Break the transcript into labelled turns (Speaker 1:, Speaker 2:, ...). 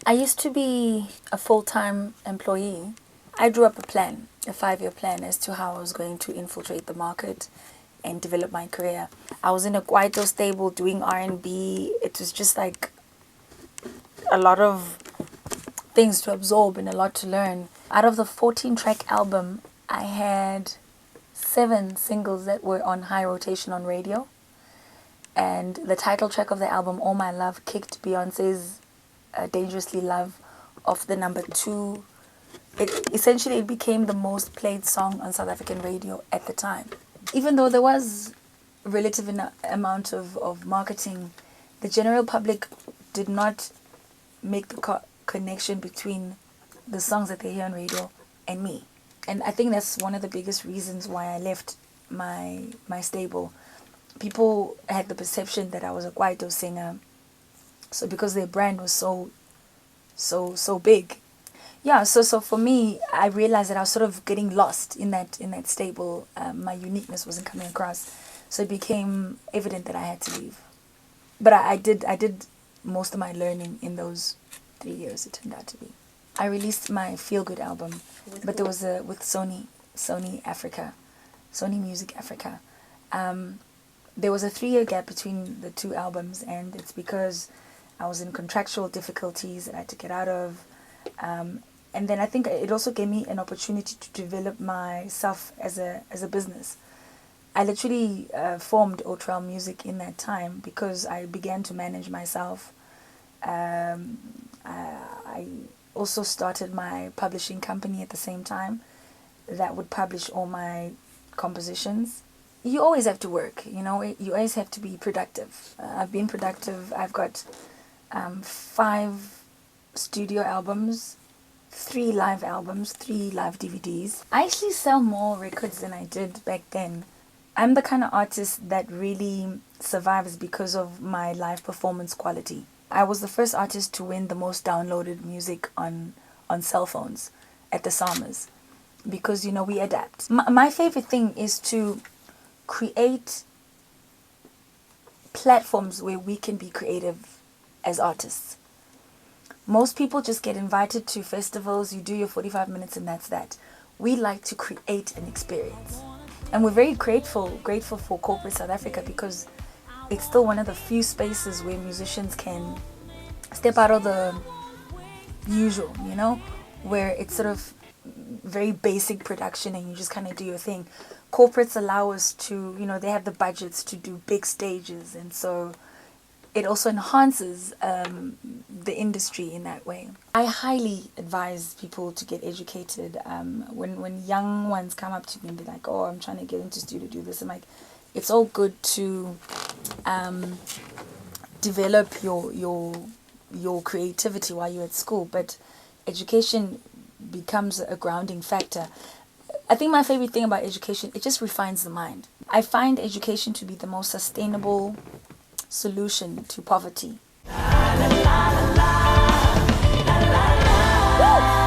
Speaker 1: I used to be a full-time employee. I drew up a plan, a 5-year plan as to how I was going to infiltrate the market and develop my career. I was in a Kwaito stable doing R&B. It was just like a lot of things to absorb and a lot to learn. Out of the 14-track album, I had 7 singles that were on high rotation on radio. And the title track of the album, All My Love, kicked Beyonce's Dangerously Love off the number 2. It became the most played song on South African radio at the time. Even though there was a relative amount of marketing, the general public did not make the connection between the songs that they hear on radio and me. And I think that's one of the biggest reasons why I left my stable. People had the perception that I was a Kwaito singer. So because their brand was so big. Yeah, so for me, I realized that I was sort of getting lost in that stable. My uniqueness wasn't coming across. So it became evident that I had to leave. But I did most of my learning in those 3 years, it turned out to be. I released my Feel Good album, but there was with Sony Africa, Sony Music Africa. There was a 3-year gap between the 2 albums, and it's because I was in contractual difficulties that I had to get out of. And then I think it also gave me an opportunity to develop myself as a business. I literally formed Otral Music in that time because I began to manage myself. I also started my publishing company at the same time that would publish all my compositions. You always have to work, you always have to be productive. I've been productive. I've got 5 studio albums, 3 live albums, 3 live DVDs. I actually sell more records than I did back then. I'm the kind of artist that really survives because of my live performance quality. I was the first artist to win the most downloaded music on cell phones at the SAMAs because, we adapt. My favorite thing is to create platforms where we can be creative as artists. Most people just get invited to festivals, you do your 45 minutes and that's that. We like to create an experience. And we're very grateful for corporate South Africa because it's still one of the few spaces where musicians can step out of the usual, where it's sort of very basic production and you just kind of do your thing. Corporates allow us to, they have the budgets to do big stages, and so it also enhances the industry in that way. I highly advise people to get educated. When young ones come up to me and be like, "Oh, I'm trying to get into studio, do this," I'm like, it's all good to develop your creativity while you're at school, but education becomes a grounding factor. I think my favorite thing about education, it just refines the mind. I find education to be the most sustainable solution to poverty. La, la, la, la, la, la, la, la.